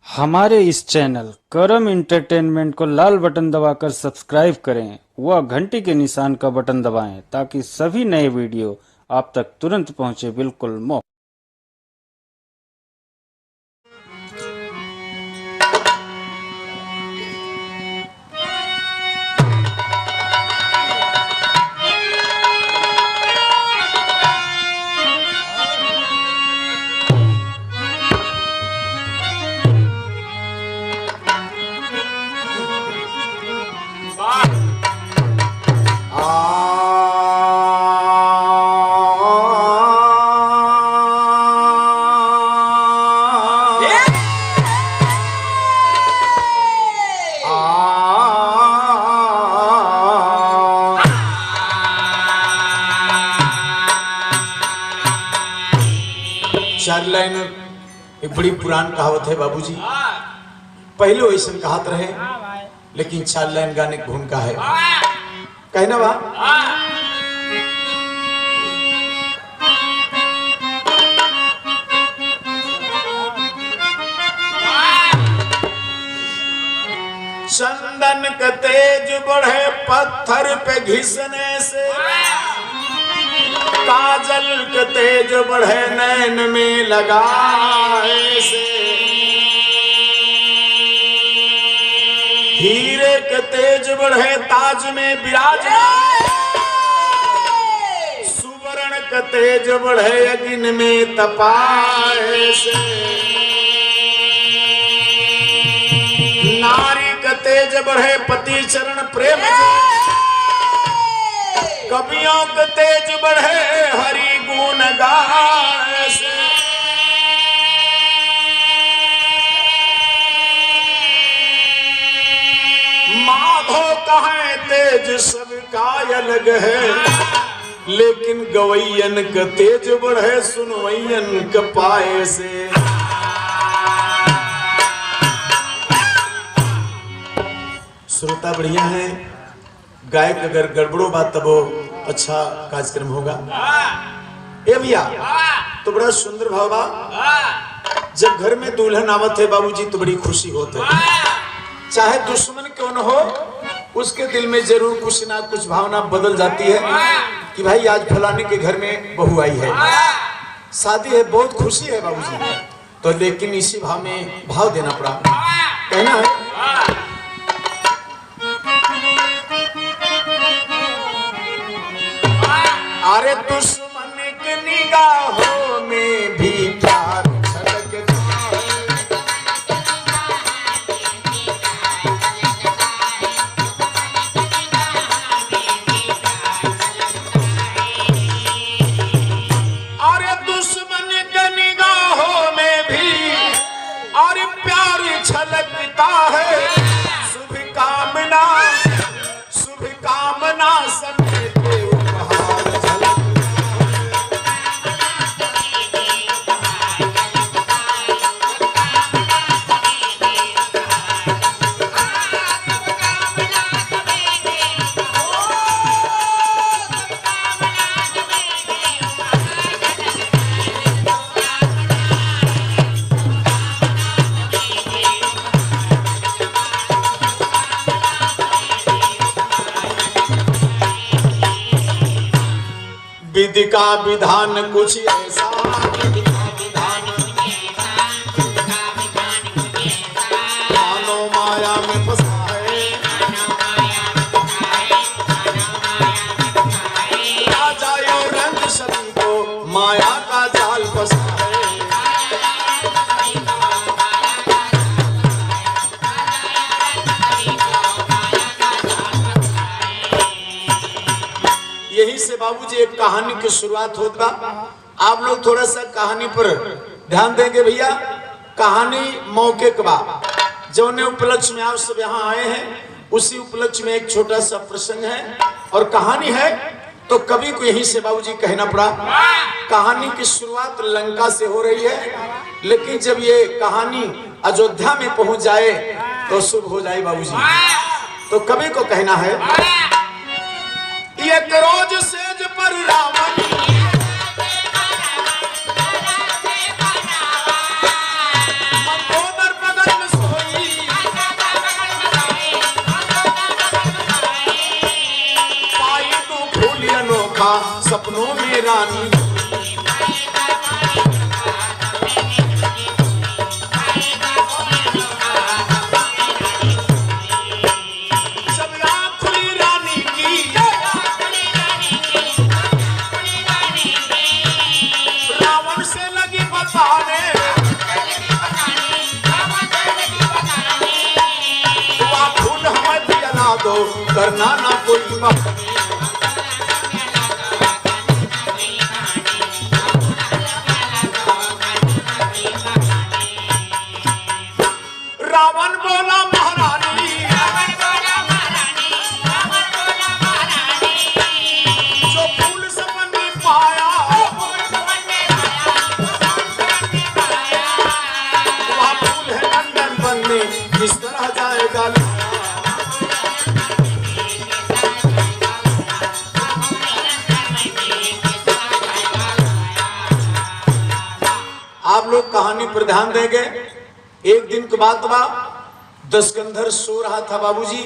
हमारे इस चैनल करम एंटरटेनमेंट को लाल बटन दबाकर सब्सक्राइब करें व घंटी के निशान का बटन दबाएं ताकि सभी नए वीडियो आप तक तुरंत पहुंचे बिल्कुल मुफ्त। चार लाइन एक बड़ी पुरान कहावत है बाबूजी। पहले वैसे कहावत रहे लेकिन चार लाइन गाने की भूमिका है। कहना बा चंदन का तेज बढ़े पत्थर पे घिसने से, काजल के तेज बढ़े नैन में लगाए से, हीरे के तेज बढ़े ताज में विराजे, सुवर्ण के तेज बढ़े अग्नि में तपाए से, नारी के तेज बढ़े पति चरण प्रेम से, कवियों के तेज बढ़े हरि गुण गाए से, माधो कहे तेज सबका अलग है, लेकिन गवैयन का तेज बढ़े सुनवैयन के पाए से। श्रोता बढ़िया है, गायक अगर गड़बड़ो बात तब अच्छा कार्यक्रम होगा। ए भैया तो बड़ा सुंदर भाव बा। जब घर में दुल्हन आवत है बाबूजी तो बड़ी खुशी होती है। चाहे दुश्मन क्यों न हो, उसके दिल में जरूर कुछ ना कुछ भावना बदल जाती है कि भाई आज फलाने के घर में बहू आई है, शादी है, बहुत खुशी है बाबूजी। तो लेकिन इसी भाव में भाव देना पड़ा। कहना है अरे दुश्मन की निगाहों में भी प्यार छलकता है, अरे दुश्मन की निगाहों में भी और प्यार छलकता है। शुभ कामना समय के उपहार विधि का विधान कुछ ऐसा, मानो माया में फंसा है, आ जाओ रंग सभी को माया का जाल फंसा है। यही से बाबूजी एक कहानी की शुरुआत होत बा। आप लोग थोड़ा सा कहानी पर ध्यान देंगे भैया। कहानी मौके के बाद जौने उपलक्ष्य में आप सब यहाँ आए हैं, उसी उपलक्ष्य में एक छोटा सा प्रसंग है और कहानी है। तो कवि को यहीं से बाबूजी कहना पड़ा। कहानी की शुरुआत लंका से हो रही है, लेकिन जब ये कहानी अयोध्या में पहुंच जाए तो शुभ हो जाए बाबूजी। तो कवि को कहना है, एक रोज सेज पर रावण मंदोदर बगल रानी जब आँख खुली रानी की रावण से लगी बताने वहाँ फूल हमें भी जला दो करना ना कोई बात रावण बोला महारानी जो फूल सपन में पाया वहाँ फूल है नंदन वन में किस तरह जाएगा आप लोग कहानी पर ध्यान देंगे। एक दिन के बाद दशकंधर सो रहा था बाबूजी,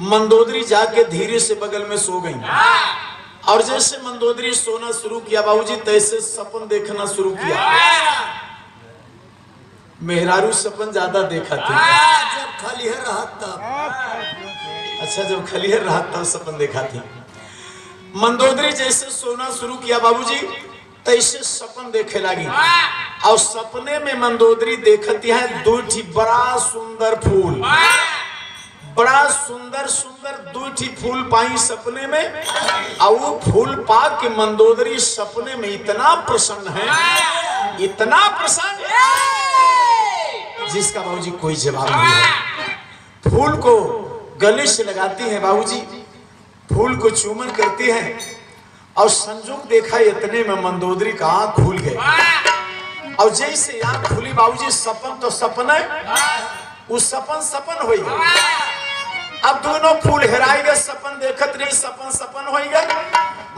मंदोदरी जाके धीरे से बगल में सो गई और जैसे मंदोदरी सोना शुरू किया बाबूजी तैसे सपन देखना शुरू किया। मेहरारू सपन ज्यादा देखा था जब खलिहर रहा तब। अच्छा जब खलिहर रहा तब सपन देखा थी। मंदोदरी जैसे सोना शुरू किया बाबूजी तैसे सपन देखे लगी और सपने में मंदोदरी देखती है दो ठी बड़ा सुंदर फूल, बड़ा सुंदर सुंदर दो ठी फूल पाई सपने में और वो फूल पा के मंदोदरी सपने में इतना प्रसन्न है, इतना प्रसन्न जिसका बाबूजी कोई जवाब नहीं है। फूल को गले से लगाती है बाबूजी, फूल को चुम्बन करती है और संजोग देखा इतने में मंदोदरी का आंख खुल गए और जैसे आंख खुली बाबूजी सपन तो सपन है, उस सपन सपन हो गया। अब दोनों फूल हेराई गए, सपन देखत नहीं, सपन सपन हो गए।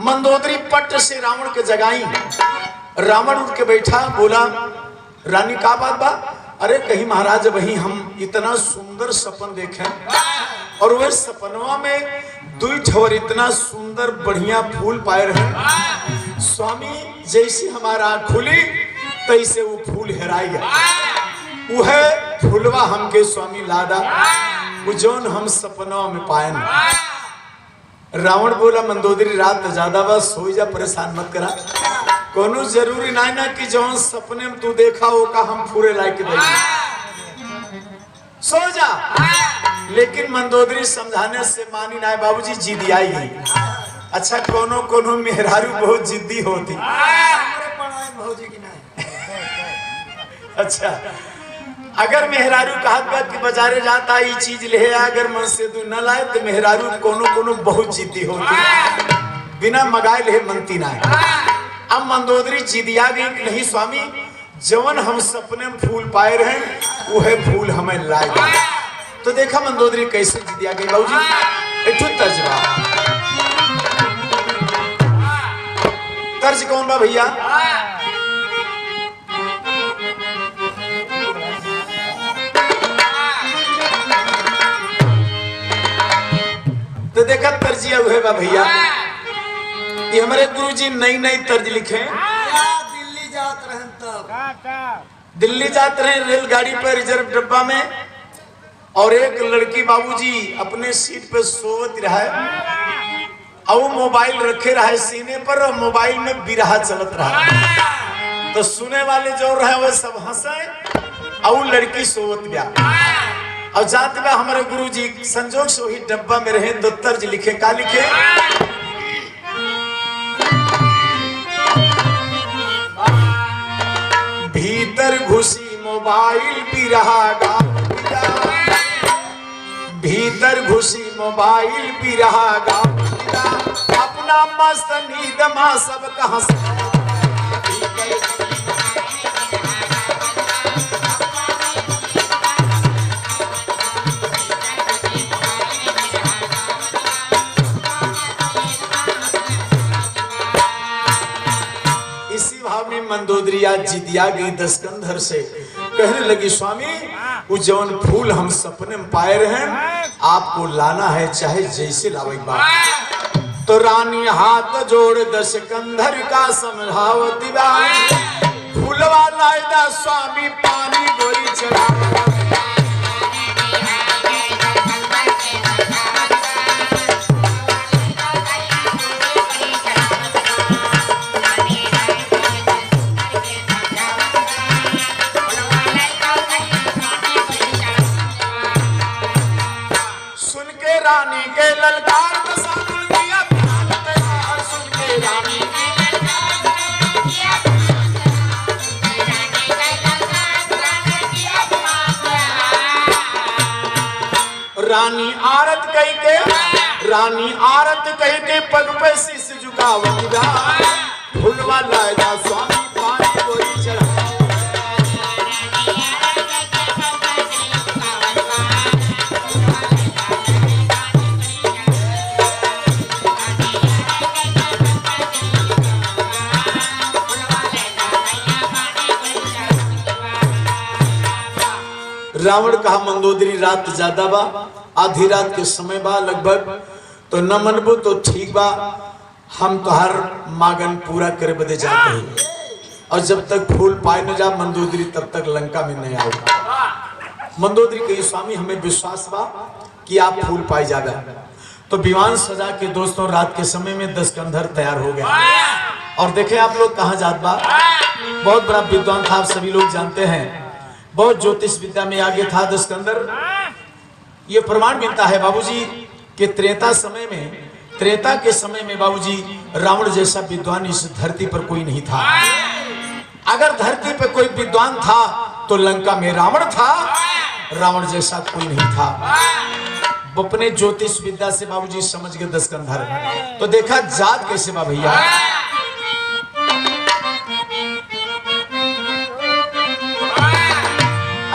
मंदोदरी पट से रावण के जगाई, रावण उठ के बैठा, बोला रानी का बात बा? अरे कहीं महाराज वही हम इतना सुंदर सपन देखे और वह सपनवा में दुई ठोर इतना सुंदर बढ़िया फूल पाए रहे। स्वामी जैसे हमारा आँख खुली तैसे वो फूल हेराई गया। वह फूलवा हमके स्वामी लादा वो जौन हम सपनवा में पाए। रावण बोला मंदोदरी रात ज्यादा बस सो जा, परेशान मत करा, कोनो जरूरी नहीं ना कि जौन सपने में तू देखा हो का हम पूरे लायक दे, सो जा। लेकिन मंदोदरी समझाने से मानी ना बाबूजी, जिद आई गई। अच्छा कोनो कोनो मेहरारू बहुत जिद्दी होती। भौजी की नहीं। अच्छा अगर मेहरारू कहा कि बाजारे जाता ये चीज ले, अगर मन से तू न लाए तो मेहरारू कोनो कोनो बहुत जिद्दी होती, बिना मगाए ले मनती ना। अब मंदोदरी जिदिया गई कि नहीं स्वामी जवन हम सपने में फूल पाए रहे वह फूल हमें लाए। तो देखा मंदोदरी कैसे जिदिया गई बाबूजी। एक तर्जबा, तर्ज कौन बा भैया? तो देखा तर्जिया हुए बा भैया, ये हमारे गुरुजी नई नई तर्ज लिखे। दिल्ली जात रहन तब, दिल्ली जाते रहे रेलगाड़ी पर रिजर्व डब्बा में और एक लड़की बाबूजी अपने सीट पे सोवत रहा और वो मोबाइल रखे रहा सीने पर और मोबाइल में बिरहा चलत रहा। तो सुने वाले जो रहे वो सब हंसे और लड़की सोवत गया और जाते हुए हमारे गुरुजी संजोग से वही डब्बा में रहे। तो तर्ज लिखे, का लिखे? भीतर घुसी मोबाइल बिरहा गा, भीतर घुसी मोबाइल बिरहा गा, अपना मस्त नीदमा सब कहां से। इसी भाव में मंदोदरिया जिदिया गई दशकंधर से, कहने लगी स्वामी वो जवन फूल हम सपने में पाए रहे आपको लाना है, चाहे जैसे लावे। तो रानी हाथ जोड़ दस कंधर का समझावती बा फूलवा लायदा स्वामी पानी गोरी चढ़ा सुन के रानी के ललकार रानी आरत कह के पग पे शीश झुकावत फूलवा लायदा स्वामी पानी गोरी चढ़ा रावण कहा मंदोदरी रात ज्यादा बा आधी रात के समय बा लगभग तो न मनबो तो ठीक बा हम तो हर मागन पूरा करे बदे जाते हैं और जब तक फूल पाए न जा मंदोदरी तब तक लंका में नहीं आओगा। मंदोदरी कही स्वामी हमें विश्वास बा कि आप फूल पाए जागा। तो विमान सजा के दोस्तों रात के समय में 10 कंधर तैयार हो गया और देखे आप लोग कहाँ जात बा बहुत बड़ा विद्वान था आप सभी लोग जानते हैं बहुत ज्योतिष विद्या में आगे था 10 कंधर। ये प्रमाण मिलता है बाबूजी कि त्रेता के समय में बाबूजी रावण जैसा विद्वान इस धरती पर कोई नहीं था। अगर धरती पर कोई विद्वान था तो लंका में रावण था। रावण जैसा कोई नहीं था। अपने ज्योतिष विद्या से बाबूजी समझ गए 10 कंधर। तो देखा जात कैसे बा भैया।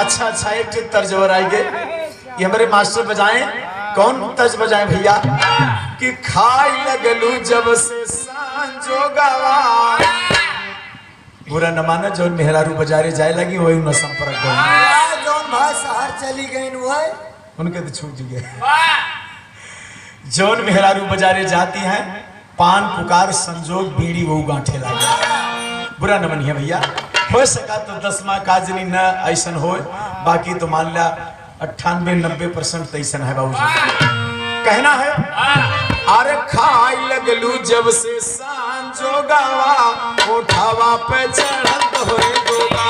अच्छा एक चीज तर्ज और आएंगे ये हमारे मास्टर बजाएं। कौन तर्ज बजाएं भैया कि खाई लगलू जब से सांझो गवा बुरा न माना जो मेहरारू बाजारे जाए लगी वही न संपर्क गई जौन भाई शहर चली गई वही उनके तो छूट गए। जौन मेहरारू बाजारे जाती हैं पान पुकार संजोग बीड़ी वो गांठे लागे बुरा न मनिए भैया। हो सका तो 10वां काजनी न ऐसा हो बाकी तो मान लिया 98-90% ऐसा है बाबूजी। कहना है अरे खाई लगलू जब से सांझो गावा उठावा पे चढ़त होए गोगा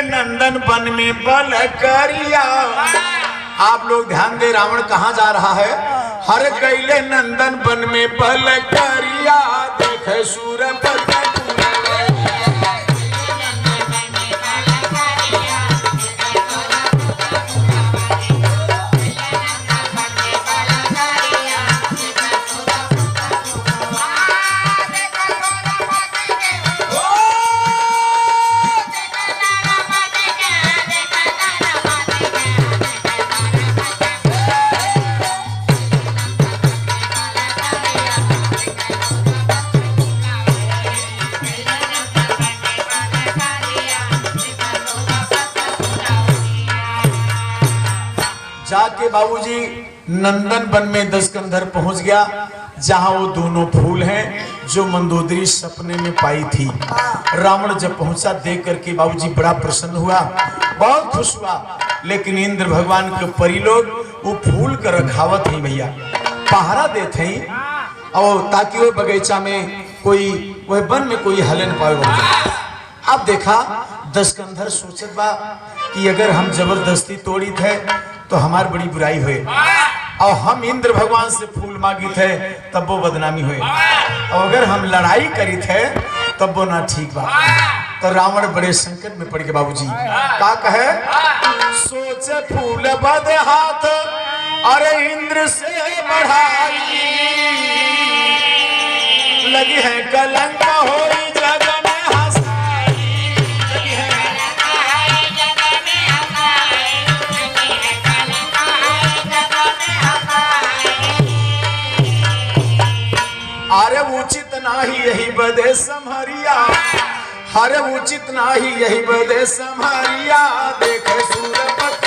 नंदन वन में बल करिया। आप लोग ध्यान दे रावण कहाँ जा रहा है। हर कैले नंदन वन में बल करिया देखे सूरपत जाके बाबूजी नंदन वन में 10 कंधर पहुंच गया जहां वो दोनों फूल हैं जो मंदोदरी सपने में पाई थी। रावण जब पहुंचा देख करके बाबूजी बड़ा प्रसन्न हुआ बहुत खुश हुआ। लेकिन इंद्र भगवान के परी लोग वो फूल का रखावत ही भैया पहरा देते हैं और ताकि वो बगीचा में कोई वह वन में कोई हलन पाए। अब देखा 10 कंधर सोचत बा कि अगर हम जबरदस्ती तोड़ी थे तो हमारी बड़ी बुराई हुई और हम इंद्र भगवान से फूल मांगी थे तब वो बदनामी हुई और अगर हम लड़ाई करी थे तब वो ना ठीक बा। तो रावण बड़े संकट में पड़ गए बाबूजी। का कहे सोचे फूल बद हाथ अरे इंद्र से बढ़ाई लगी है कलंक होई जग में हंसाई लगी है अरे उचित नाही यही बदे समहरिया हरे उचित नाही यही बदे समहरिया देखे सूरपत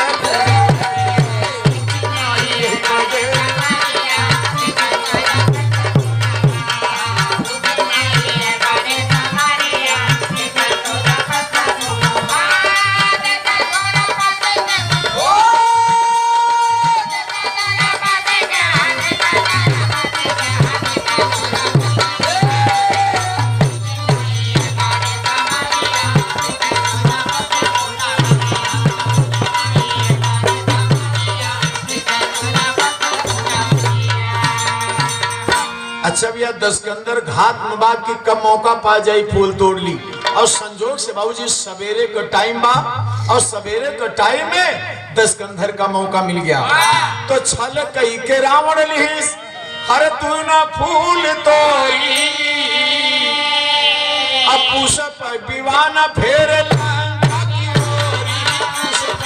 अच्छा भैया दस्कंदर घात मबा की कम मौका पा जाई फूल तोड़ ली और संजोग से बाबूजी सवेरे का टाइम बा और सवेरे का टाइम में दस्कंदर का मौका मिल गया तो छल कई के रावण लिहिस हर तू न फूल तोड़ी अब पुष्प विवान फेर लंका की ओरी पुष्प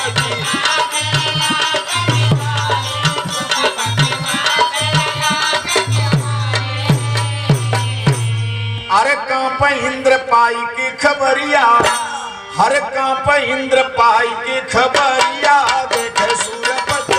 हर कांप इंद्र पाई की खबरिया हर कांप इंद्र पाई की खबरिया देखे सूरपत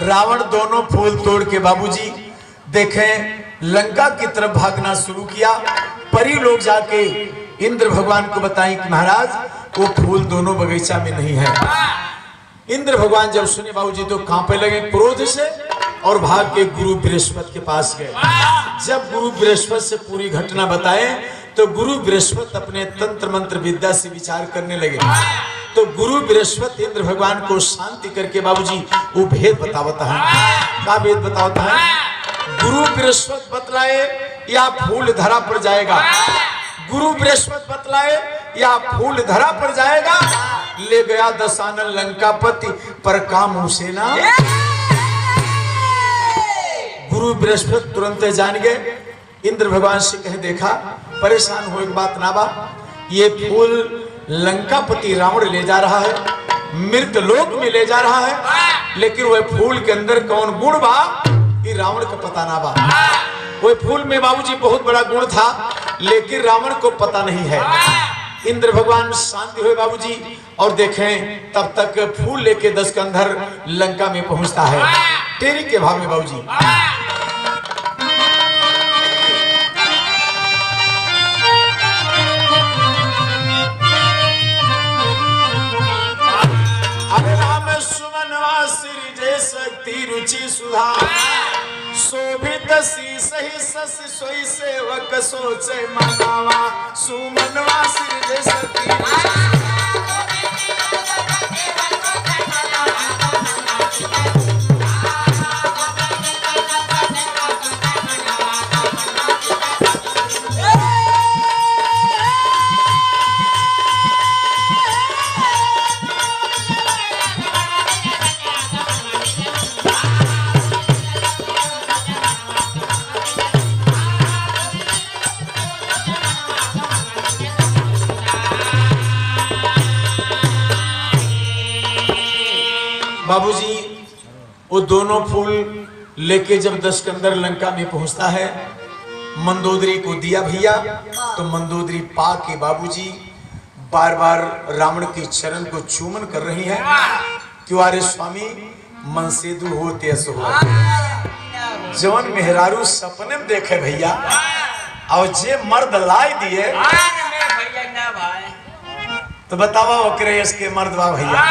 रावण दोनों फूल तोड़ के बाबूजी देखें लंका की तरफ भागना शुरू किया। परी लोग जाके इंद्र भगवान को बताएं कि महाराज वो फूल दोनों बगीचा में नहीं है। इंद्र भगवान जब सुने बाबूजी तो कांपे लगे क्रोध से और भाग के गुरु बृहस्पति के पास गए। जब गुरु बृहस्पति से पूरी घटना बताए तो गुरु बृहस्पति अपने तंत्र मंत्र विद्या से विचार करने लगे। तो गुरु बृहस्पति इंद्र भगवान को शांति करके बाबूजी वो भेद बतावता है। क्या भेद बतावता है? गुरु बृहस्पति बतलाए या फूल धरा पर जाएगा, गुरु बृहस्पति बतलाए या फूल धरा पर जाएगा। ले गया दशानन लंकापति पर काम हुसैना। गुरु बृहस्पति तुरंत जान गए। इंद्र भगवान से कहे देखा परेशान हो एक बात ना बा, ये फूल लंकापति रावण ले जा रहा है, मृत लोक में ले जा रहा है, लेकिन वह फूल के अंदर कौन गुण बा ये रावण को पता ना बा। वह फूल में बाबूजी बहुत बड़ा गुण था लेकिन रावण को पता नहीं है। इंद्र भगवान शांति हुए बाबूजी और देखें तब तक फूल लेके दस्कंधर लंका में पहुंचता है। टेरी के भाव में बाबूजी शक्ति रुचि सुधा शोभित शीस ही सस सोई सेवक सोचे मनावा सुमनवा सिर शक्ति बाबूजी वो दोनों फूल लेके जब दस्कंदर लंका में पहुंचता है, मंदोदरी को दिया भैया तो मंदोदरी पा के बाबूजी बार बार रावण के चरण को चूमन कर रही है। क्यों अरे स्वामी मन से दू होते हो जवन मेहरारू सपने में देखे भैया और जे मर्द लाई दिए तो बतावा ओकरे इसके मर्द बा भैया।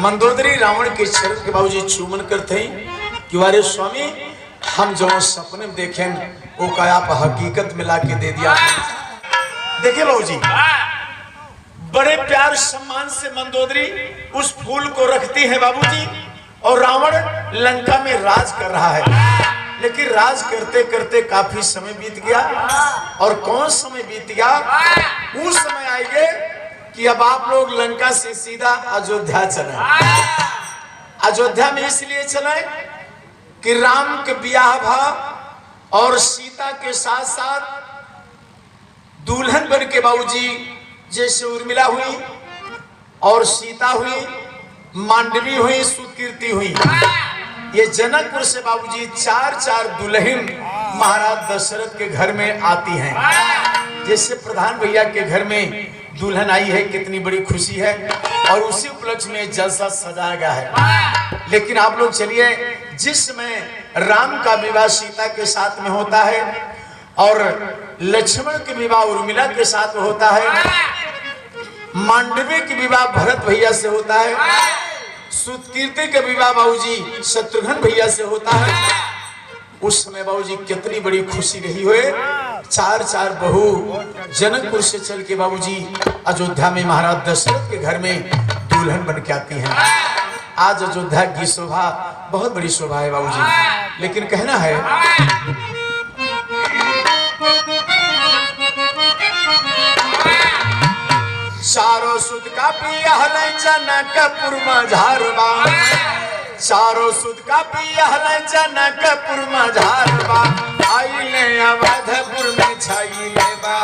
मंदोदरी रावण के चरण के बाबूजी चूमन करते कि वारे स्वामी हम जो सपने में देखें वो का आप हकीकत में लाके दे दिया। देखिए बाबूजी बड़े प्यार सम्मान से मंदोदरी उस फूल को रखती है बाबूजी, और रावण लंका में राज कर रहा है। लेकिन राज करते करते काफी समय बीत गया, और कौन समय बीत गया, उस समय आएंगे कि अब आप लोग लंका से सीधा अयोध्या चले। अयोध्या में इसलिए चले कि राम के ब्याह भा और सीता के साथ साथ दुल्हन बन के बाबूजी जैसे उर्मिला हुई और सीता हुई, मांडवी हुई, सुकीर्ति हुई, ये जनकपुर से बाबूजी चार चार दुल्हन महाराज दशरथ के घर में आती हैं। जैसे प्रधान भैया के घर में दुल्हन आई है, कितनी बड़ी खुशी है, और उसी उपलक्ष्य में जलसा सजाया गया है। लेकिन आप लोग चलिए, जिस समय राम का विवाह सीता के साथ में होता है और लक्ष्मण के विवाह उर्मिला के साथ में होता है, मांडवी के विवाह भरत भैया से होता है, सुकीर्ति के विवाह बाबूजी शत्रुघ्न भैया से होता है, उस समय बाबूजी कितनी बड़ी खुशी रही हुए। चार चार बहू जनकपुर से चल के बाबूजी अयोध्या में महाराज दशरथ के घर में दुल्हन बन के आती हैं। आज अयोध्या की शोभा बहुत बड़ी शोभा है बाबूजी, लेकिन कहना है चारों सुध का पिया जनकपुर मझारवा, चारों सुध का पिया जनकपुर मझारवा, आइले अवधपुर में छाइले बा।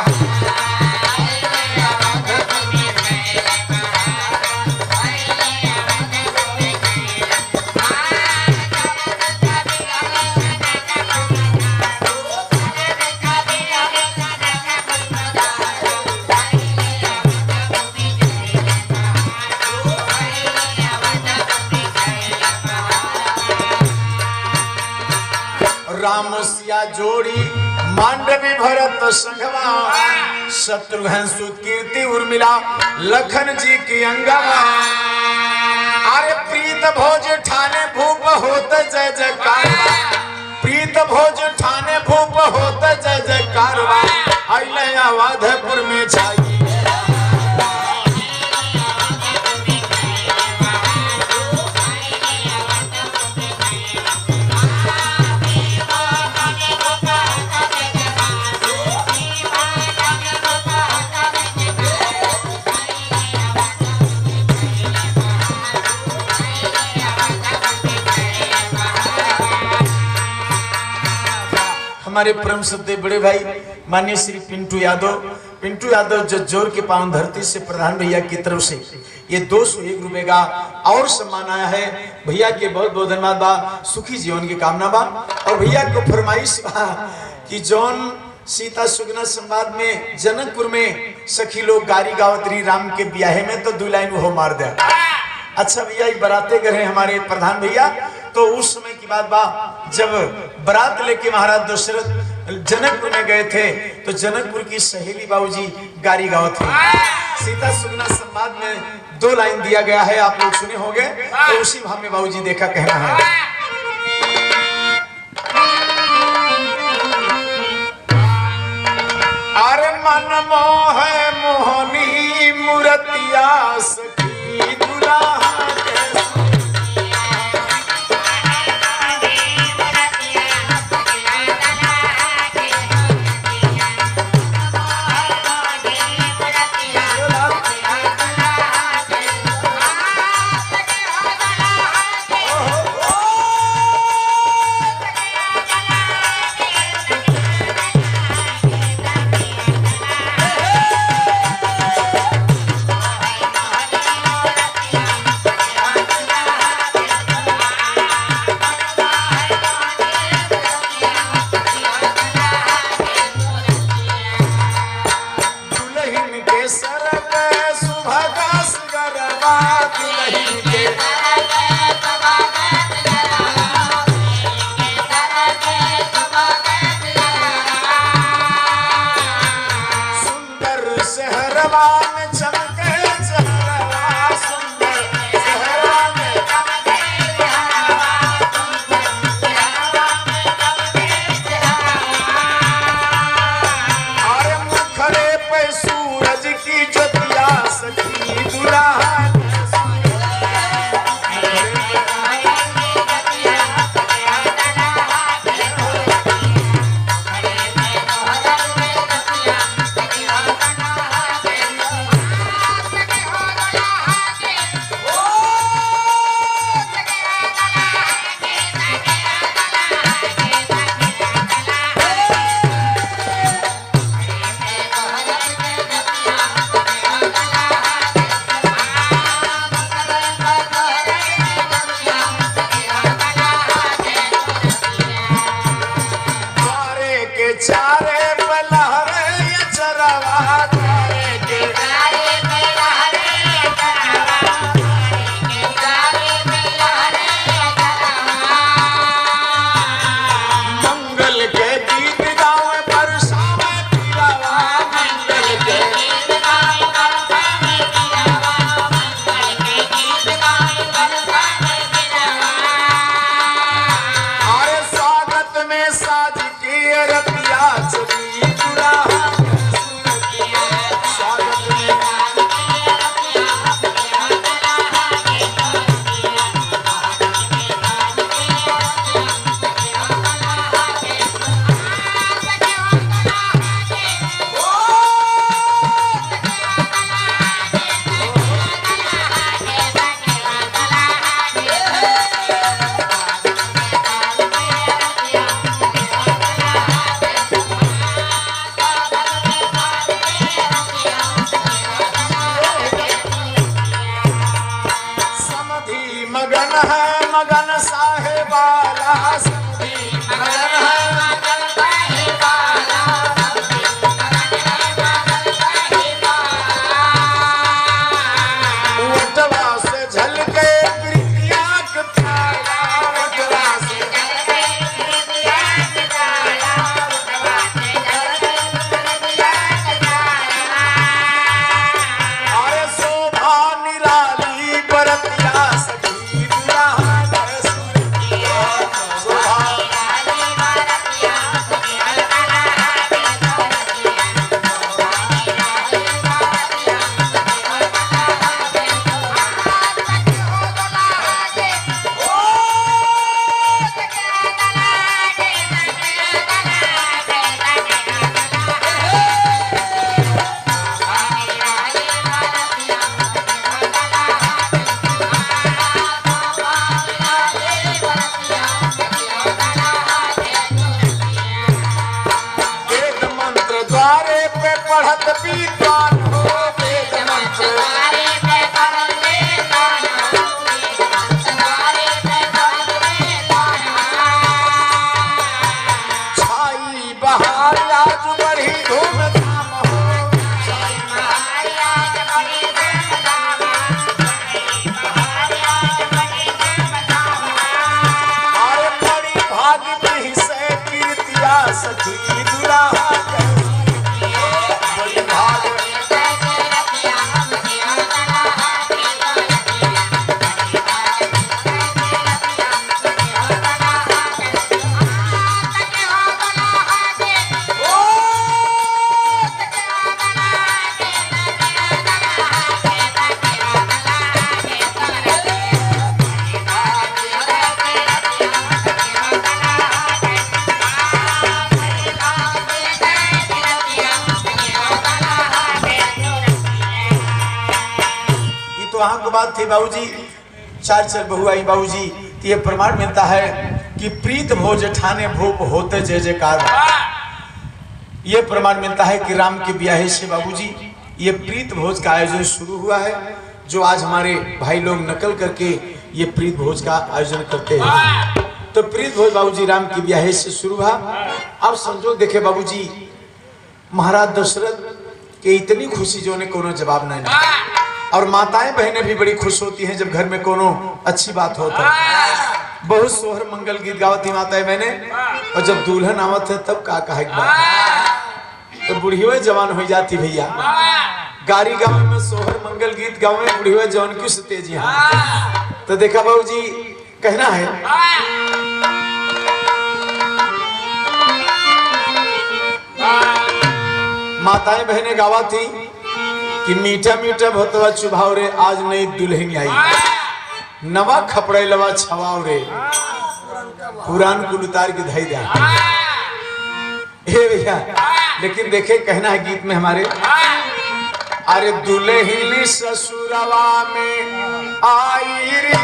राम सिया जोड़ी मांडवी भरत संगवा, शत्रुघ्न सुकीर्ति उर्मिला लखन जी की अंगवा। अरे प्रीत भोज ठाने भूप होत जय जयकार, प्रीत भोज ठाने भूप होत जय जयकार, आइले अवधपुर में छाई। हमारे परम श्रद्धेय बड़े भाई माननीय श्री पिंटू यादव जज्जोर के पावन धरती से प्रधान भैया की तरफ से ये 201 रुपए का और सम्मान आया है। भैया के बहुत बहुत धन्यवाद बा, सुखी जीवन की कामना बा। और भैया को फरमाइश बा कि जौन सीता सुगना संवाद में जनकपुर में सखी लोग गारी गावत रही राम के ब्याहे में, तो 2 लाइन वो मार दे। अच्छा भैया ये बराते गए हमारे प्रधान भैया, तो उस समय की बात बा जब बारात लेके महाराज दशरथ जनकपुर में गए थे, तो जनकपुर की सहेली बाबूजी गारी गावत थी। सीता सुगना संवाद में 2 लाइन दिया गया है, आप लोग सुने होंगे, तो उसी भाव में बाबूजी देखा कहना है। अरे मन मोह मोहनी मूर्तिया सखी दुल्हा भाग नहीं से कीर्तिया सखी दुल्हा के बड़ी भाग वहां की बात थी बाबूजी। चार चार बहू आई बाबूजी। तो ये प्रमाण मिलता है कि प्रीत भोज ठाने भूप होते जय जयकार। ये प्रमाण मिलता है कि राम के ब्याह से बाबूजी ये प्रीत भोज का आयोजन शुरू हुआ है, जो आज हमारे भाई लोग नकल करके ये प्रीत भोज का आयोजन करते हैं। तो प्रीत भोज बाबूजी राम की ब्याह से शुरू हुआ। अब संजोग देखे बाबूजी, महाराज दशरथ के इतनी खुशी जो ने कोनो जवाब नहीं। और माताएं बहनें भी बड़ी खुश होती हैं जब घर में कोनो अच्छी बात होता है। बहुत सोहर मंगल गीत गावती माताएं बहनें, और जब दुल्हन आवत है तब का कहे तो बुढ़ी हुए जवान हो जाती भैया। गाड़ी गाँव में सोहर मंगल गीत गाँव में बुढ़ी हुए जवान क्यों से तेजी है। तो देखा बाबू जी कहना है, माताएं बहनें गावा थी कि मीठा मीठा भतवा चुभाव रे आज नई दुल्हन आई, नवा खपड़े लवा छवाव रे पुरान कुल उतार के धई दे। भैया लेकिन देखे कहना है गीत में हमारे, अरे दुल्हन ससुरवा में आई री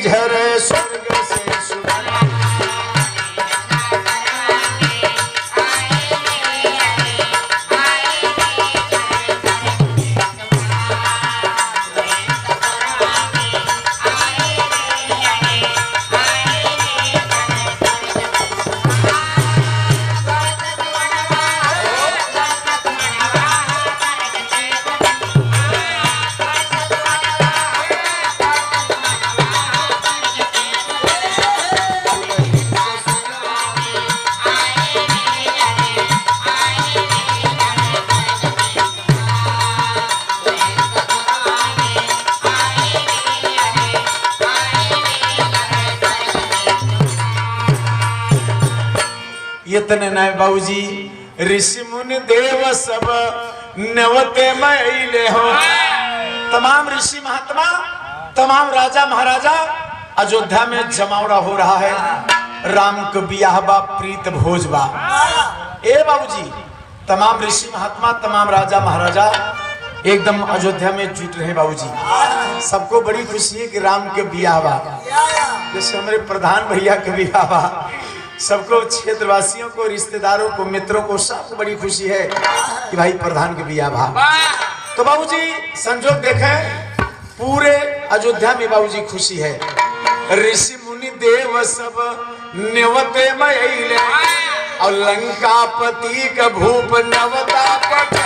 झरे स्वर्ग से इतने नए बाबूजी ऋषि मुनि देव सब नवते मैले हो। तमाम ऋषि महात्मा तमाम राजा महाराजा अयोध्या में जमावड़ा हो रहा है। राम को बियाह बा प्रीत भोज बा। ए बाबूजी तमाम ऋषि महात्मा तमाम राजा महाराजा एकदम अयोध्या में जुट रहे बाबूजी। सबको बड़ी खुशी है कि राम के बियाह बा। जैसे हमारे प्रधान भैया के बियाह बा, सबको क्षेत्रवासियों को रिश्तेदारों को मित्रों को सबको बड़ी खुशी है कि भाई प्रधान के बियाह बा। तो बाबूजी संजोग देखें पूरे अयोध्या में बाबूजी खुशी है। ऋषि मुनि देव सब नेवते मैले और लंकापति का भूप नवता पट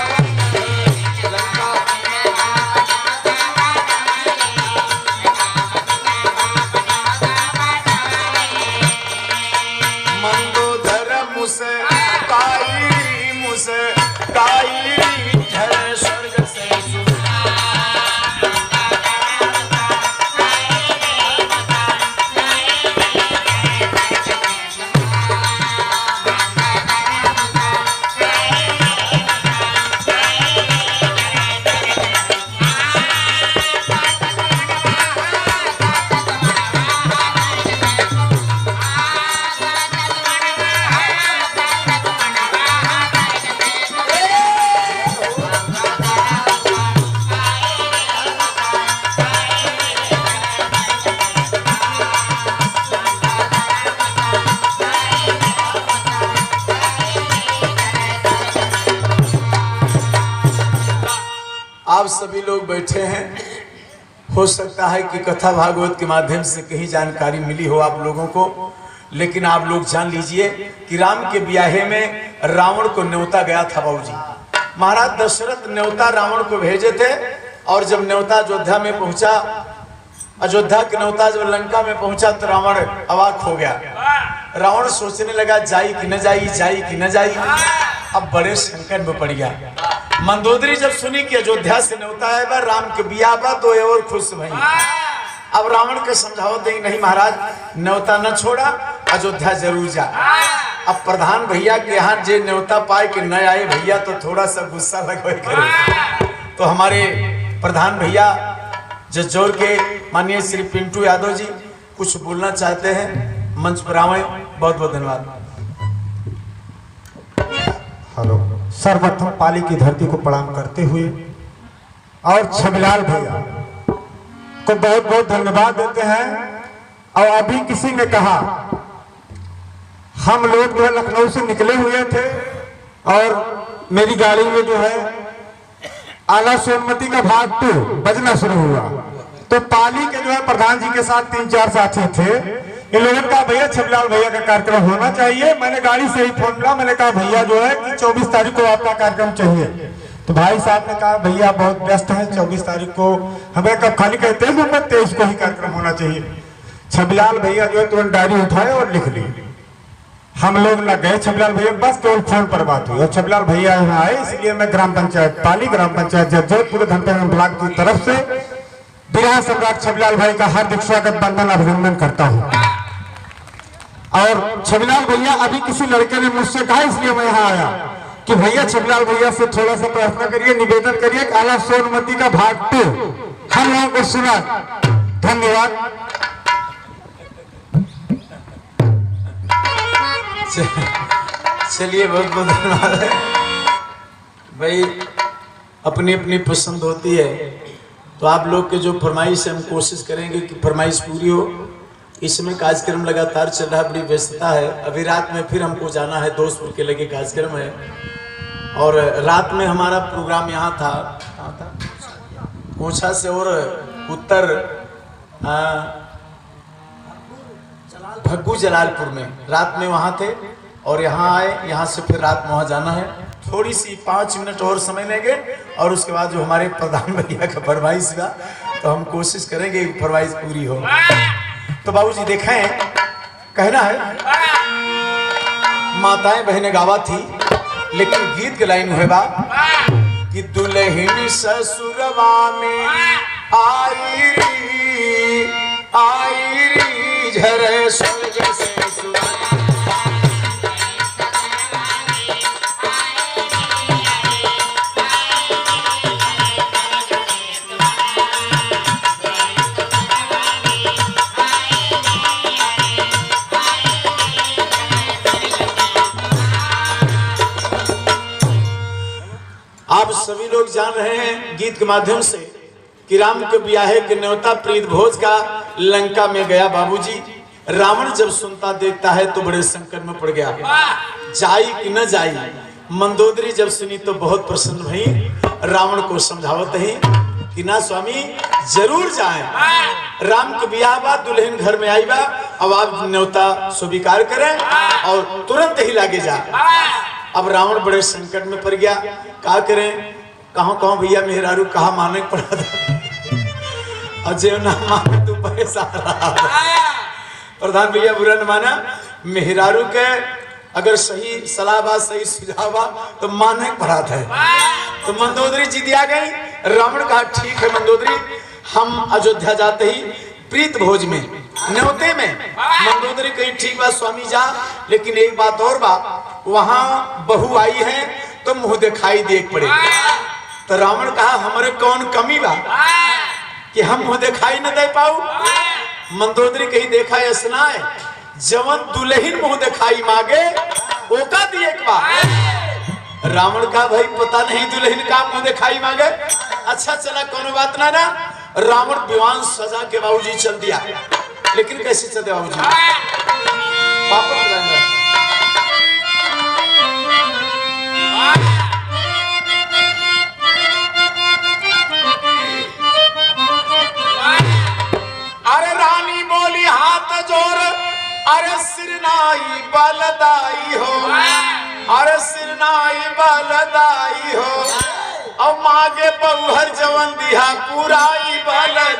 आप सभी लोग बैठे हैं। हो सकता है कि कथा भागवत के माध्यम से कहीं जानकारी मिली हो आप लोगों को, लेकिन आप लोग जान लीजिए कि राम के ब्याहे में रावण को न्योता गया था बाबूजी। महाराज दशरथ न्योता रावण को भेजे थे और जब न्योता अयोध्या में पहुंचा अयोध्या के न्योता जब लंका में पहुंचा तो रावण अवाक हो गया। रावण सोचने लगा जाई कि न जाई, जाई कि न जाई। अब बड़े संकट में पड़ गया। मंदोदरी जब सुनी कि अयोध्या से न्योता है बा, राम के बिया बा, तो ये और खुश भई। अब रावण के समझाओ दे नहीं महाराज, न्योता न छोड़ा, अयोध्या जरूर जा। अब प्रधान भैया के यहाँ जे न्योता पाए कि न आए भैया तो थोड़ा सा गुस्सा लगवे करे। तो हमारे प्रधान भैया जज्जौर के माननीय श्री पिंटू यादव जी कुछ बोलना चाहते हैं, मंच पर आवे। बहुत बहुत धन्यवाद। हेलो, सर्वप्रथम पाली की धरती को प्रणाम करते हुए और छबिलाल भैया को बहुत बहुत धन्यवाद देते हैं। और अभी किसी ने कहा हम लोग जो है लखनऊ से निकले हुए थे और मेरी गाड़ी में जो है आला सोनमती का भाग 2 बजना शुरू हुआ। तो पाली के जो है प्रधान जी के साथ 3-4 साथी थे। इन लोगों ने कहा भैया छबिलाल भैया का कार्यक्रम होना चाहिए। मैंने गाड़ी से ही फोन किया, मैंने कहा भैया जो है कि 24 तारीख को आपका कार्यक्रम चाहिए। तो भाई साहब ने कहा भैया बहुत व्यस्त है, 24 तारीख को हमें कब खाली कहते हैं, 23 को ही कार्यक्रम होना चाहिए। छबिलाल भैया जो है तुरंत डायरी उठाए और लिख ली। हम लोग न गए छबिलाल भैया, बस केवल फोन पर बात हुई। और छबिलाल भैया यहाँ आए, इसलिए मैं ग्राम पंचायत पाली, ग्राम पंचायत जज्जौर, पूरे धनतेरस ब्लॉक की तरफ से बिरहा सम्राट छबिलाल भाई का हार्दिक स्वागत, वंदन, अभिनंदन करता हूँ। और छबिलाल भैया अभी किसी लड़के ने मुझसे कहा, इसलिए मैं यहाँ आया कि भैया छबिलाल भैया से थोड़ा सा प्रार्थना करिए, निवेदन करिए कि आला सोनमती का भाग 2 हम लोगों को सुना। धन्यवाद। चलिए बहुत बहुत धन्यवाद है भाई। अपनी अपनी पसंद होती है, तो आप लोग के जो फरमाइश है हम कोशिश करेंगे कि फरमाइश पूरी हो। इसमें कार्यक्रम लगातार चल रहा है, बड़ी व्यस्तता है। अभी रात में फिर हमको जाना है, दोस्तपुर के लगे कार्यक्रम है। और रात में हमारा प्रोग्राम यहाँ था, कहाँ था, कोछा से और उत्तर भग्गू जलालपुर में रात में वहाँ थे और यहाँ आए। यहाँ से फिर रात में वहाँ जाना है। थोड़ी सी 5 मिनट और समय लेंगे और उसके बाद जो हमारे प्रधान भैया का फरमाइश था, तो हम कोशिश करेंगे कि फरमाइश पूरी हो। तो बाबूजी देखें, कहना है माताएं बहनें गावा थी, लेकिन गीत के लाइन हुए बा कि दुल्हन ससुरवा में आई री झरे स्वर्ग से सुरा। आप सभी लोग जान रहे हैं गीत के माध्यम से कि राम के ब्याहे के न्योता प्रीत भोज का लंका में गया बाबूजी। रावण जब सुनता देखता है तो बड़े संकट में पड़ गया, जाई कि न जाई। मंदोदरी जब सुनी तो बहुत प्रसन्न भई, रावण को समझावत ही कि ना स्वामी जरूर जाए। राम के ब्याह बाद दुल्हन घर में आई बा, अब आप न्योता स्वीकार करें और तुरंत ही लागे जा। अब रावण बड़े संकट में पड़ गया, क्या करें, कहाँ भैया मेहरारू कहा माने पड़ा था, अजय ना माने तू पैसा रहा। प्रधान भैया बुरा न माना, मेहरारू के अगर सही सलाह बा, सही सुझाव बा तो माने पड़ा था। तो मंदोदरी जीत आ गई। रावण कहा ठीक है मंदोदरी, हम अयोध्या जाते ही प्रीत भोज में न्योते में। मंदोदरी कही ठीक बा स्वामी जा, लेकिन एक बात और बा, वहां बहू आई है तो मुंह दिखाई देख पड़े। तो रावण कहा हमारे कौन कमी बा कि हम मुंह दिखाई न दे पाऊ। मंदोदरी कही देखा ऐसा है, जवन दुल्हन मुंह दिखाई मांगे ओका दिए बा। रावण का भाई पता नहीं दुल्हन का मुंह दिखाई मांगे। अच्छा चला कोनो बात ना। रावण विमान सजा के बाबूजी चल दिया, लेकिन कैसे चलते बाबूजी, पापड़ अरे रानी बोली हाथ जोर, अरे सिरनाई बलदाई हो, अरे सिरनाई बलदाई हो, अब मागे बहुहर जवन दिहा पुराई बलदाई।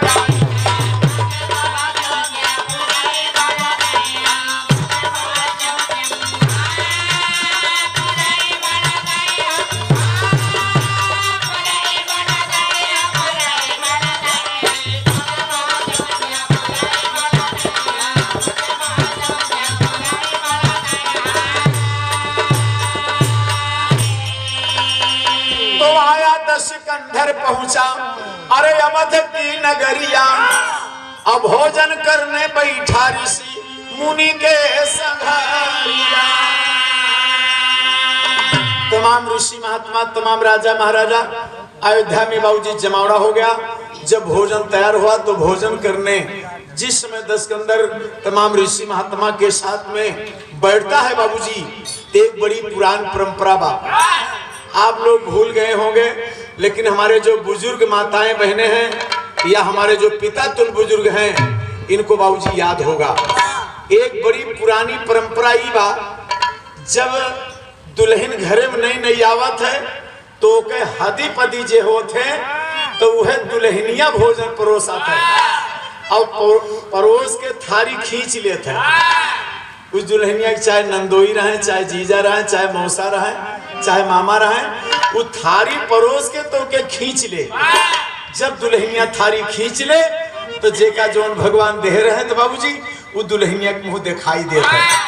अयोध्या पहुंचा। अरे अवध की नगरिया अब भोजन करने बैठा ऋषि मुनि के संघरिया। तमाम ऋषि महात्मा, तमाम राजा महाराजा अयोध्या में बाबूजी जमावड़ा हो गया। जब भोजन तैयार हुआ तो भोजन करने जिस समय दस्कंदर तमाम ऋषि महात्मा के साथ में बैठता है बाबूजी, एक बड़ी पुरानी परंपरा बा, आप लोग भूल गए होंगे, लेकिन हमारे जो बुजुर्ग माताएं बहनें हैं या हमारे जो पिता तुल बुजुर्ग हैं, इनको बाबूजी याद होगा। एक बड़ी पुरानी परंपरा ही बा, जब दुल्हन घरे में नई नई आवत है तो के हदी पदी जे होते तो वह दुल्हनिया भोजन परोस आता है और परोस के थारी खींच लेते हैं। उस दुल्हनिया की चाहे नंदोई रहे, चाहे जीजा रहे, चाहे मौसा रहे, चाहे मामा रहे, वो थारी परोस के तो के खींच ले। जब दुल्हनिया थारी खींच ले तो जेका जोन भगवान दे रहे तो बाबूजी वो दुल्हनिया के मुंह दिखाई देता है।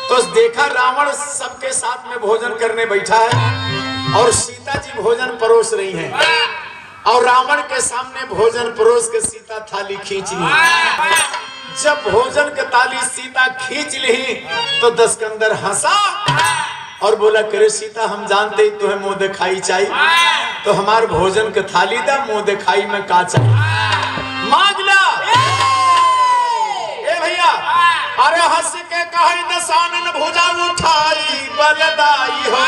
तो देखा रावण सबके साथ में भोजन करने बैठा है और सीता जी भोजन परोस रही हैं और रावण के सामने भोजन परोस के सीता थाली खींच ली। जब भोजन के थाली सीता खींच ली तो दस्कंदर हंसा और बोला, करे सीता हम जानते ही तुम्हें मुंह दिखाई चाहिए, तो हमारे भोजन के थाली दा, मुंह दिखाई में का चाहिए मांग ला। ए भैया, अरे हंस के कहे दसानन भुजा उठाई बलदाई हो,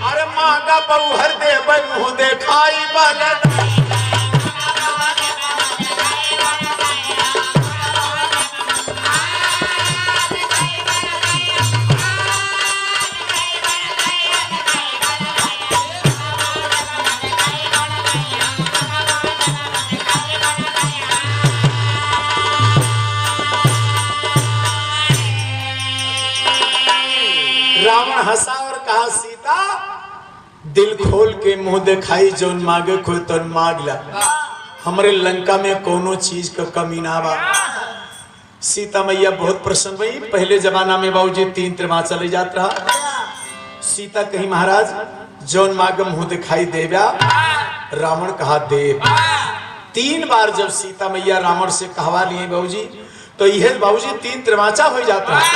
अरे मांगा बहु हर दे मुंह दिखाई बलदाई। रावण हंसा और कहा, सीता दिल खोल के मुंह दिखाई, जोन मांगे को तो मांग ला, हमारे लंका में कोनो चीज का कमी ना बा। सीता मैया बहुत प्रसन्न हुई। पहले जमाना में बाबूजी 3 त्रिमा चले जात रहा। सीता कही, महाराज जोन मांगे मुंह दिखाई देव्या। रावण कहा, देव। 3 बार जब सीता मैया रावण से कहवा लिए बाबूजी, तो यह बाबूजी 3 त्रिमाचा हो जाता है।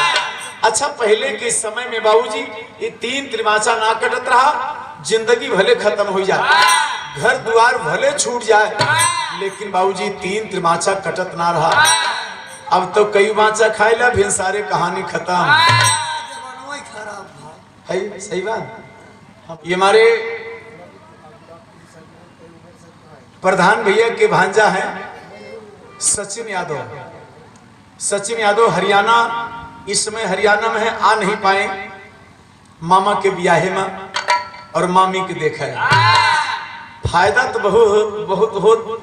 अच्छा, पहले के समय में बाबूजी ये 3 त्रिमाचा ना कटत रहा, जिंदगी भले खत्म हो जाए, घर द्वार भले छूट जाए, लेकिन बाबूजी 3 त्रिमाचा कटत ना रहा। अब तो कई माचा खाए ला, फिर सारे कहानी खत्म है। सही बात। ये हमारे प्रधान भैया के भांजा है सचिन यादव। सचिन यादव हरियाणा, इस समय हरियाणा में है, आ नहीं पाए मामा के ब्याहे में और मामी के देखा है। फायदा तो बहुत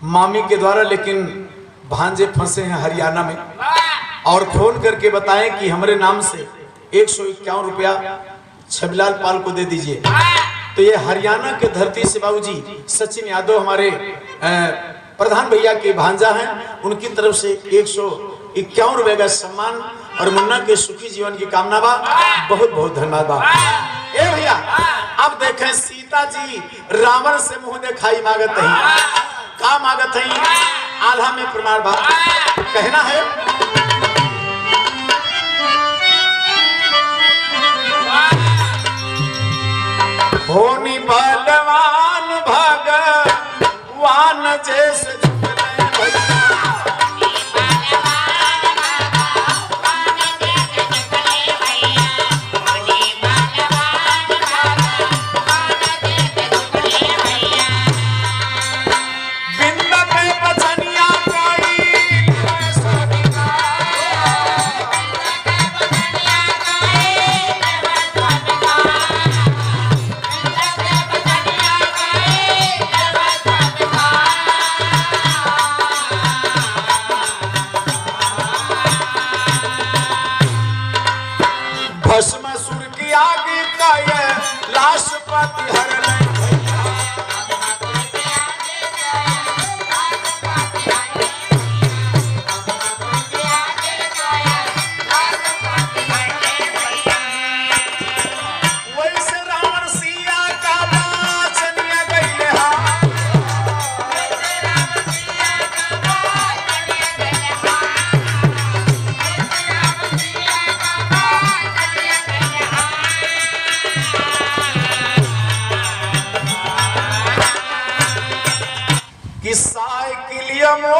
मामी के द्वारा, लेकिन भांजे फंसे हैं हरियाणा में और फोन करके बताएं कि हमारे नाम से 151 रुपया छबिलाल पाल को दे दीजिए। तो ये हरियाणा के धरती से बाबूजी सचिन यादव हमारे प्रधान भैया के भांजा हैं, उनकी तरफ से 151 रुपए का सम्मान और मुन्ना के सुखी जीवन की कामना बा। बहुत बहुत धन्यवाद बा। ए भैया, अब देखें सीता जी रावण से मुंह दिखाई मांगत है, का मांगत है? आल्हा में प्रमाण बा, कहना है, होनी बलवान भगवान जैसे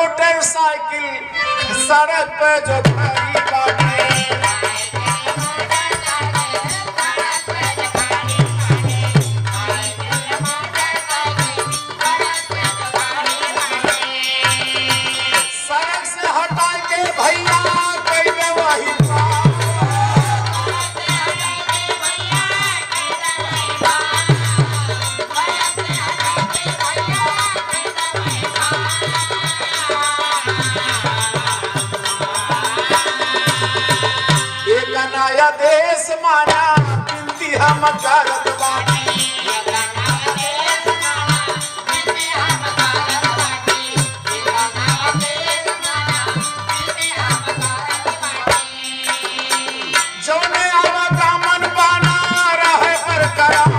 मोटरसाइकिल सड़क पे जो खड़ी बाटे सड़क से हटा के भैया कइले वही नया देश माना बिनती हम करत बानी जौने आवा दामन बाना रहे बरकरार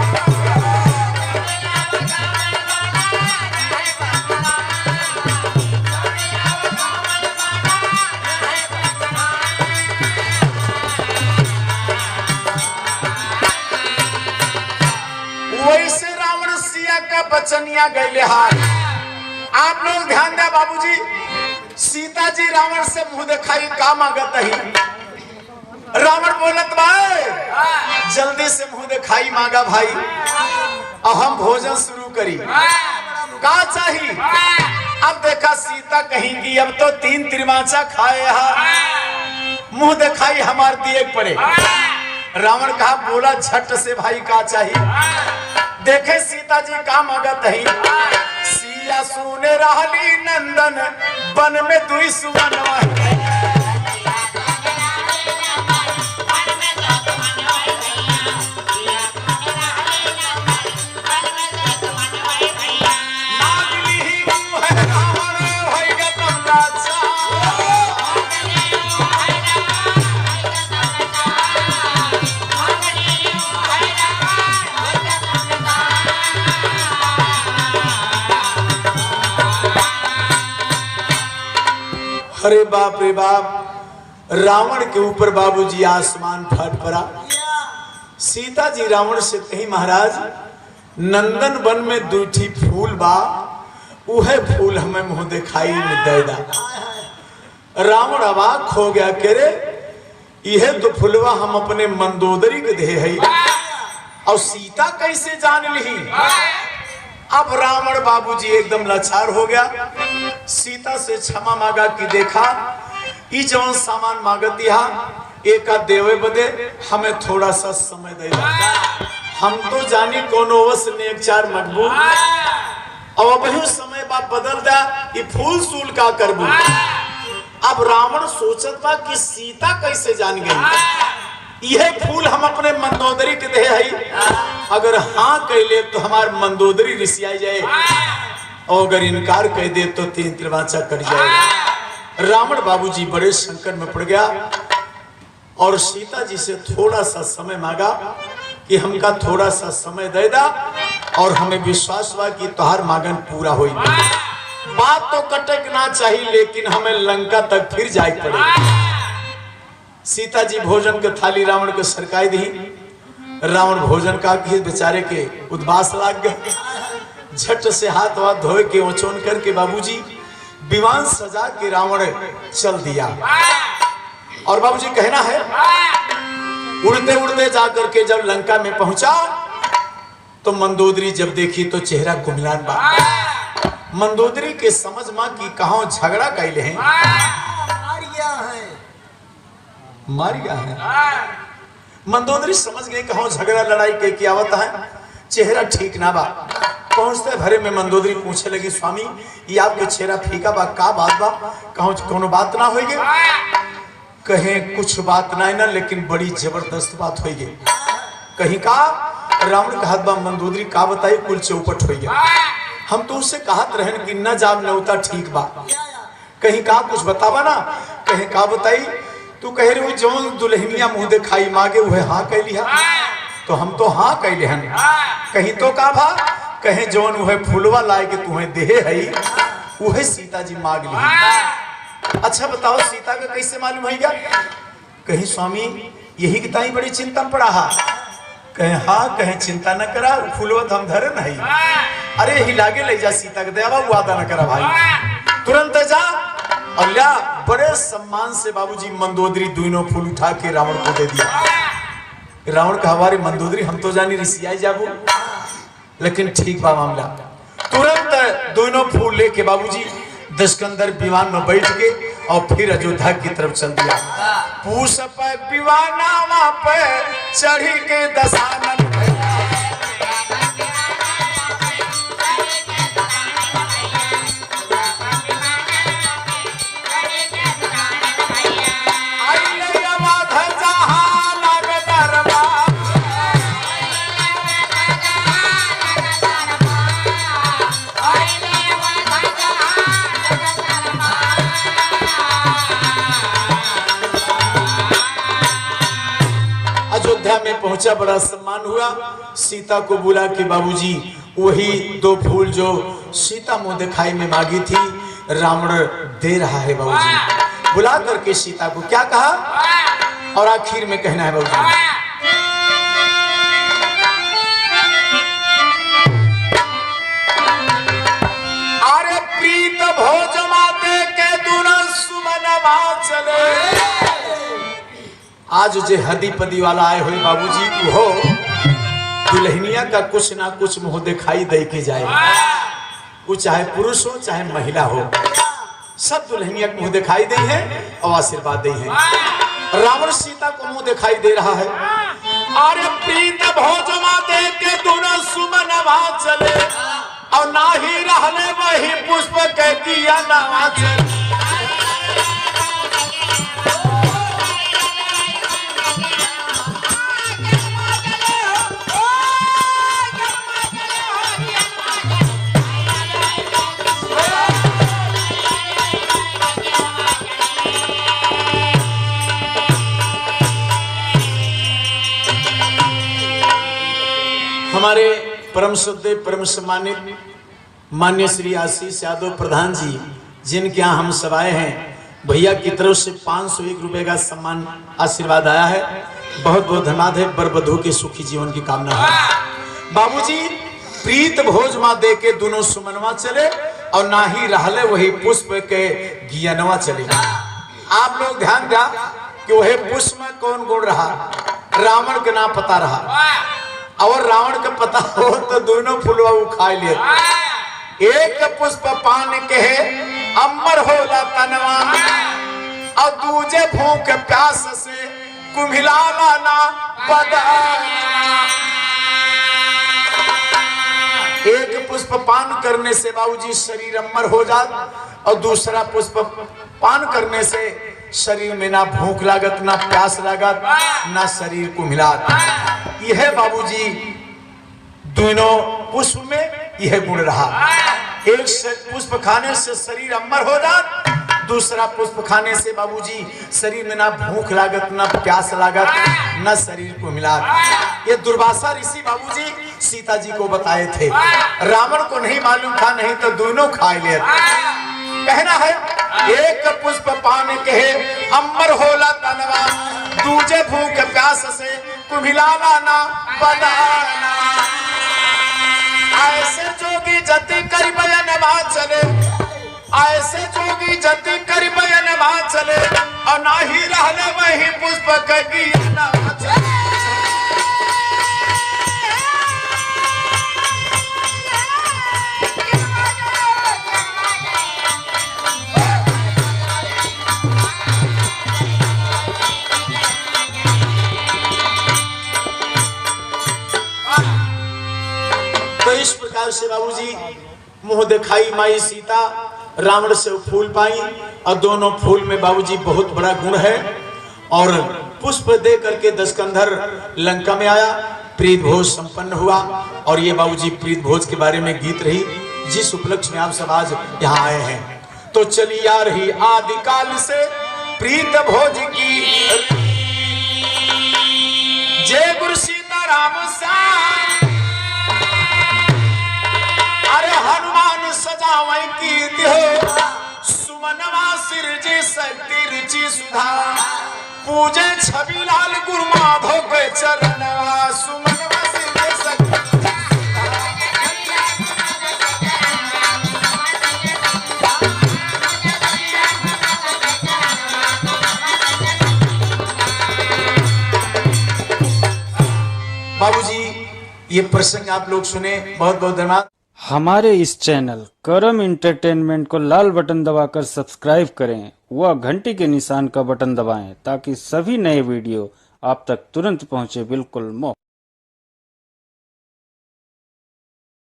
वैसे रावण सिया का बचनिया गईले हार। आप लोग ध्यान दे बाबूजी, सीता जी रावण से मुंह दिखाई का मांगत ही। रावण बोलत भाई जल्दी से मुंह दिखाई मांगा भाई, अब हम भोजन शुरू करी। का चाहिए? अब देखा सीता कहेंगी अब तो 3 तिरमाचा खाए मुंह दिखाई हमार दिए पड़े। रावण कहा बोला झट से भाई का चाहिए? देखे सीता जी का मांगत है। सिया सुने रहली नंदन वन में दुई सुमन अरे बाप रे बाप, रावण के ऊपर बाबूजी आसमान फट पड़ा। सीता जी रावण से कही महाराज नंदन वन में दूठी फूल बा, उहे फूल हमें मुंह दिखाई में दे दा। रावण अवाक हो गया के रे यह तो फुलवा हम अपने मंदोदरी के दे है और सीता कैसे जान ली? अब रावण बाबूजी एकदम लाचार हो गया। सीता से क्षमा मांगा कि देखा ई जौन सामान मांगत दिया एक देवे बदे हमें थोड़ा सा समय दे। हम तो जानी कोनो वस ने 4 मजबूर और वही समय बाप बदल दा ये फूल सूल का करबू। अब रावण सोचत बा कि सीता कैसे जान गई यह फूल हम अपने मंदोदरी के दे है। अगर हाँ कहले तो हमार मंदोदरी रिसियाई जाए और अगर इनकार कह दे तो 3 तिरमाचा कर जाएगा। रावण बाबूजी बड़े संकट में पड़ गया और सीता जी से थोड़ा सा समय मांगा कि हमका थोड़ा सा समय दे दा और हमें विश्वास हुआ कि तुहार मांगन पूरा होई। बात तो कटक ना चाहिए लेकिन हमें लंका तक फिर जाए पड़े। सीता जी भोजन के थाली रावण के सरकाई दी। रावण भोजन का बेचारे के उद्वास लाग गए। झट से हाथ वाथ धोए के ओचोन करके बाबूजी विमान सजा के रावण चल दिया। और बाबूजी कहना है उड़ते उड़ते जाकर के जब लंका में पहुंचा तो मंदोदरी जब देखी तो चेहरा कुमिलान बा। मंदोदरी के समझ मां की कहां झगड़ा कैले हैं मारिया है। मंदोदरी समझ गई कहां झगड़ा लड़ाई के की आवत है, चेहरा ठीक ना बा। पहुंचते भरे में मंदोदरी पूछे लगी स्वामी ये आपके चेहरा फीका बा, का बात बा? कहूं कोनो बात ना होई गे? कहे कुछ बात ना है ना लेकिन बड़ी जबरदस्त बात होई गे। कहीं का रावण कहत बा मंदोदरी का बताई कुल चौपट होई गया। हम तो उससे कहत रहन कि न जाब नौता ठीक बा। कहीं का कुछ बतावा ना? कहे का बताई? तू कह रही जो दुल्हनिया मुंह दिखाई मांगे वह हाँ कैली है तो हम तो हाँ कैले हन। कहीं तो का भा? कहे जौन वह फूलवा लाए के तुम्हें देहे है वह सीता जी मांग ली। अच्छा बताओ सीता का कैसे मालूम है क्या? कहीं स्वामी यही की ताई बड़ी चिंता में पड़ा हा। कहे हाँ, कहे चिंता न करा फूलवा तो हम धरे नहीं। अरे यही लागे ले जा सीता के देवा वादा न करा भाई। तुरंत जा और लिया बड़े सम्मान से बाबूजी मंदोदरी दोनों फूल उठा के रावण को दे दिया। रावण का हमारे मंदोदरी हम तो जानी ऋषियाई जाबू, लेकिन ठीक बा मामला। तुरंत दोनों फूल लेके बाबूजी दशकंदर विमान में बैठ के और फिर अयोध्या की तरफ चल दिया। पूछ पे विमाना पे चढ़ी के दशानन में पहुंचा, बड़ा सम्मान हुआ। सीता को बुला के बाबूजी वही 2 फूल जो सीता मुंह दिखाई में मांगी थी रावण दे रहा है। बाबूजी बुला करके सीता को क्या कहा और आखिर में कहना है बाबूजी, अरे प्रीत भोज माते के दुना सुमनवा चले। आज जे हदी पदी वाला आए हुए बाबूजी वो दुल्हनिया का कुछ ना कुछ मुंह दिखाई दे के जाए, वो चाहे पुरुष हो चाहे महिला हो, सब दुल्हनिया को मुंह दिखाई दे है और आशीर्वाद दे है। रावण सीता को मुंह दिखाई दे रहा है। अरे प्रीत भोजमा दे के दुना सुमनवा चले और ना ही रहले वही पुष्प के दिया नवा चले। हमारे परम श्रद्धेय परम सम्मानित मान्य श्री आशीष यादव प्रधान जी, जिनके यहाँ हम सब आए हैं, भैया की तरफ से 501 रुपए का सम्मान आशीर्वाद आया है। बहुत बहुत धन्यवाद है। वर वधू के सुखी जीवन की कामना है। बाबूजी प्रीत भोज माँ दे के दोनों सुमनवा चले और ना ही रहले वही पुष्प के गियनवा चले। आप लोग ध्यान दिया कि वही पुष्प में कौन गुण रहा, रावण के नाम पता रहा और रावण का पता हो तो दोनों फुलवा उखा लिए। एक पुष्प पान के अमर होला तनवा और दूजे भूख प्यास से कुम्हिलाना ना बदना। एक पुष्प पान करने से बाबूजी शरीर अमर हो जात और दूसरा पुष्प पान करने से शरीर में ना भूख लागत ना प्यास लागत ना शरीर को मिलात। यह बाबूजी दोनों पुष्प में यह गुण रहा। एक पुष्प खाने से शरीर अमर हो जात, दूसरा पुष्प खाने से बाबूजी शरीर में ना भूख लागत ना प्यास लागत ना शरीर को मिलात। ये दुर्वासा ऋषि बाबूजी सीता जी को बताए थे। रावण को नहीं मालूम था, नहीं तो दोनों खा ले। कहना है एक पुष्प पान के अमर होला तनवा दूजे भूख प्यास से कुम्हिलाना ना बदाना। ऐसे जोगी जति कर बयनवा चले, ऐसे जोगी जति कर बयनवा चले और ना ही रहले वही पुष्प के गियनवा चले। तो इस प्रकार से बाबूजी मुंह दिखाई माई सीता रावण से फूल पाई और दोनों फूल में बाबूजी बहुत बड़ा गुण है। और पुष्प दे करके दशकंधर लंका में आया, प्रीत भोज संपन्न हुआ। और ये बाबूजी प्रीत भोज के बारे में गीत रही जिस उपलक्ष्य में आप सब आज यहाँ आए हैं। तो चली आ रही आदिकाल से प्रीत भोज की जय गुरु सीता राम श्याम। अरे हनुमान सजावै कीर्ति हो सुमनवा सिरजे शक्ति रुचि सुधा पूजे छवि लाल गुरु माधव के चरणवा सुमनवा सिरजे शक्ति। बाबूजी ये प्रसंग आप लोग सुने, बहुत बहुत धन्यवाद। हमारे इस चैनल करम एंटरटेनमेंट को लाल बटन दबाकर सब्सक्राइब करें व घंटी के निशान का बटन दबाएं ताकि सभी नए वीडियो आप तक तुरंत पहुंचे, बिल्कुल मुफ्त।